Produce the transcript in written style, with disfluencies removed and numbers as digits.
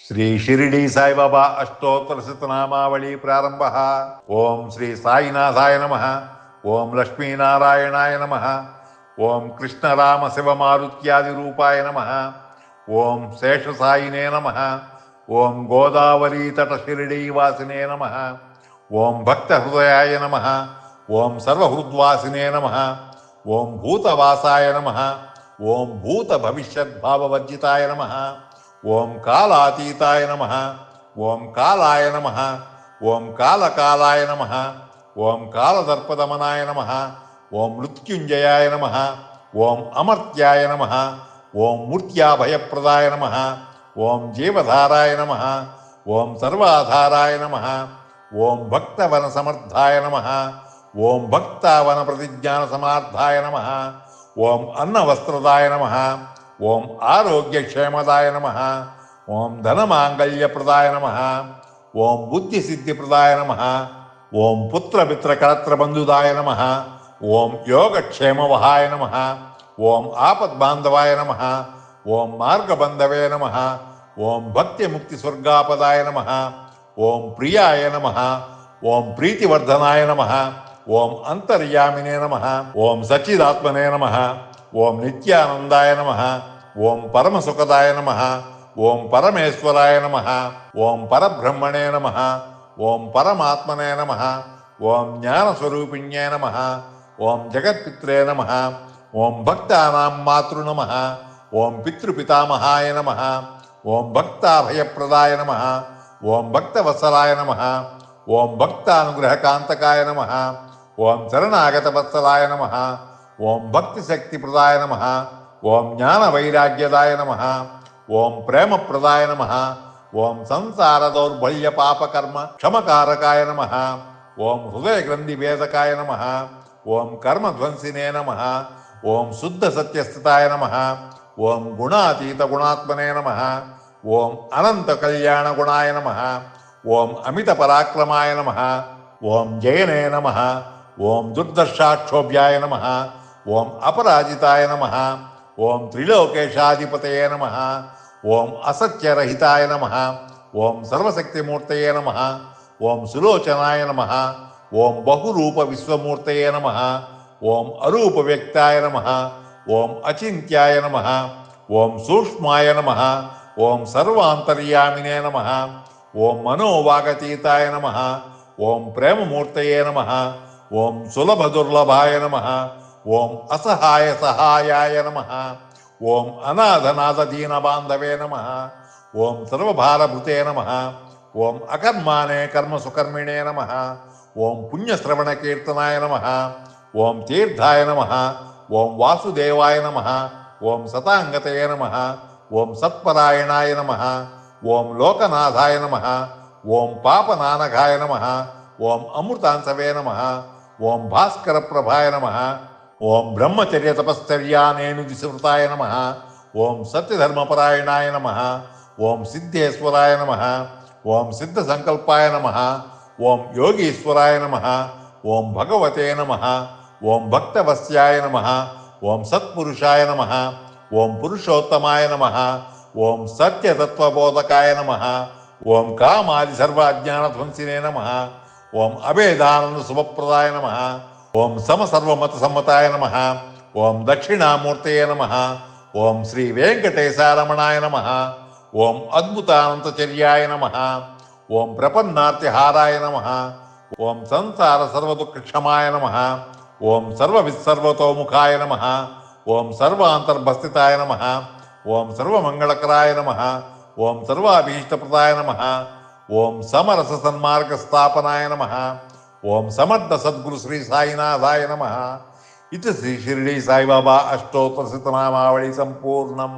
శ్రీ షిరిడి సాయిబాబా అష్టోత్తర శతనామావళి ప్రారంభ. ఓం శ్రీ సాయినాథాయ నమ. ఓం లక్ష్మీనారాయణాయ నమ. ఓం కృష్ణరామ శివమారుత్యాది రూపాయ నమ. ఓం శేషసాయినే నమ. ఓం గోదావరీ తట షిరిడీ వాసినే నమ. ఓం భక్తహృదయాయ నమ. ఓం సర్వహృద్వాసినే నమ. ఓం భూతవాసాయ నమ. ఓం భూత భవిష్యద్భావవర్జితాయ నమ. ఓం కాలాతీతాయ నమ. ఓం కాలాయ నమ. ఓం కాలకాలాయ నమ. ఓం కాలదర్పదమనాయ నమ. ఓం మృత్యుంజయాయ నమ. ఓం అమర్త్యాయ నమ. ఓం మూర్త్యాభయప్రదాయ నమ. ఓం జీవధారాయ నమ. ఓం సర్వాధారాయ నమ. ఓం భక్తవన సమర్థాయ నమ. ఓం భక్తావన ప్రతిజ్ఞాన సమార్థాయ నమ. ఓం అన్నవస్త్రదాయ నమ. ఓం ఆరోగ్యక్షేమదాయ నమ. ఓం ధనమాంగళ్యప్రదాయ నమ. ఓం బుద్ధిసిద్ధిప్రదాయ నమ. ఓం పుత్రమిత్రకళత్రబంధుదాయ నమ. ఓం యోగక్షేమవహాయ నమ. ఓం ఆపద్బాంధవాయ నమ. ఓం మార్గబంధవే నమ. ఓం భక్తిముక్తిస్వర్గాపదాయ నమ. ఓం ప్రియాయ నమ. ఓం ప్రీతివర్ధనాయ నమ. ఓం అంతర్యామినే నమ. ఓం సచ్చిదాత్మనే నమ. ఓం నిత్యానందాయ నమ. ఓం పరమసుఖదాయ నమ. ఓం పరమేశ్వరాయ నమ. ఓం పరబ్రహ్మణే నమ. ఓం పరమాత్మనే నమ. ఓం జ్ఞానస్వరూపిణ్యే నమ. ఓం జగత్పిత్రే నమ. ఓం భక్తానాం మాతృ నమ. ఓం పితృపితామహాయ నమ. ఓం భక్తాభయప్రదాయ నమ. ఓం భక్తవత్సలాయ నమ. ఓం భక్తానుగ్రహకాంతకాయ నమ. ఓం శరణాగతవత్సలాయ నమ. ఓం భక్తిశక్తిప్రదాయ నమ. ఓం జ్ఞానవైరాగ్యదాయ నమ. ఓం ప్రేమప్రదాయ నమ. ఓం సంసార దౌర్బల్య పాపకర్మ క్షమకారకాయ నమ. ఓం హృదయగ్రంథిభేదకాయ నమ. ఓం కర్మధ్వంసినే నమ. ఓం శుద్ధ సత్యస్థితాయ నమ. ఓం గుణాతీత గుణాత్మనే నమ. ఓం అనంత కళ్యాణ గుణాయ నమ. ఓం అమిత పరాక్రమాయ నమ. ఓం జయనే నమ. ఓం దుర్దర్శాక్షోభ్యాయ నమ. ఓం అపరాజితాయ నమ. ఓం త్రిలోకేశాధిపతయే నమ. ఓం అసత్యరహితాయ నమ. ఓం సర్వశక్తిమూర్తయే నమ. ఓం సులోచనాయ నమ. ఓం బహురూప విశ్వమూర్తయే నమ. ఓం అరూప వ్యక్తాయ నమ. ఓం అచింత్యాయ నమ. ఓం సూక్ష్మాయ నమ. ఓం సర్వాంతర్యామినే నమ. ఓం మనోవాగతీతాయ నమ. ఓం ప్రేమమూర్తయే నమ. ఓం సులభదుర్లభాయ నమ. ఓం అసహాయ సహాయాయ నమ. ఓం అనాథనాథ దీనబాంధవే నమ. ఓం సర్వభారభృతే నమ. ఓం అకర్మాణే కర్మసుకర్మిణే నమ. ఓం పుణ్యశ్రవణకీర్తనాయ నమ. ఓం తీర్థాయ నమ. ఓం వాసుదేవాయ నమ. ఓం సతాంగతయే నమ. ఓం సత్పరాయణాయ నమ. ఓం లోకనాథాయ నమ. ఓం పాపనానఘాయ నమ. ఓం అమృతాంశవే నమ. ఓం భాస్కరప్రభాయ నమ. ఓం బ్రహ్మచర్య తపశ్చర్యానేను విసృతాయ నమ. ఓం సత్యధర్మపరాయణాయ నమ. ఓం సిద్ధేశ్వరాయ నమ. ఓం సిద్ధసంకల్పాయ నమ. ఓం యోగీశ్వరాయ నమ. ఓం భగవతే నమ. ఓం భక్తవస్యాయ నమ. ఓం సత్పురుషాయ నమ. ఓం పురుషోత్తమాయ నమ. ఓం సత్యతత్వబోధకాయ నమ. ఓం కామాది సర్వాజ్ఞానధ్వంసినే నమ. ఓం అభేదానంద శుభప్రదాయ నమ. ఓం సమసర్వమత సమ్మతాయ నమ. ఓం దక్షిణామూర్తయే నమ. ఓం శ్రీ వెంకటేశారమణాయ నమ. ఓం అద్భుతానంతచర్యాయ నమ. ఓం ప్రపన్నార్తిహారాయ నమ. ఓం సంసార సర్వదుఃఖక్షమాయ నమ. ఓం సర్వవిస్సర్వతోముఖాయ నమ. ఓం సర్వాంతర్భస్థితాయ నమ. ఓం సర్వమంగళకరాయ నమ. ఓం సర్వాభీష్టప్రదాయ నమ. ఓం సమరస సన్మార్గ స్థాపనాయ నమ. ఓం సమర్థ సద్గురు శ్రీ సాయినాథాయ నమ. ఇది శ్రీ షిరిడి సాయిబాబా అష్టోత్తర శతనామావళి సంపూర్ణం.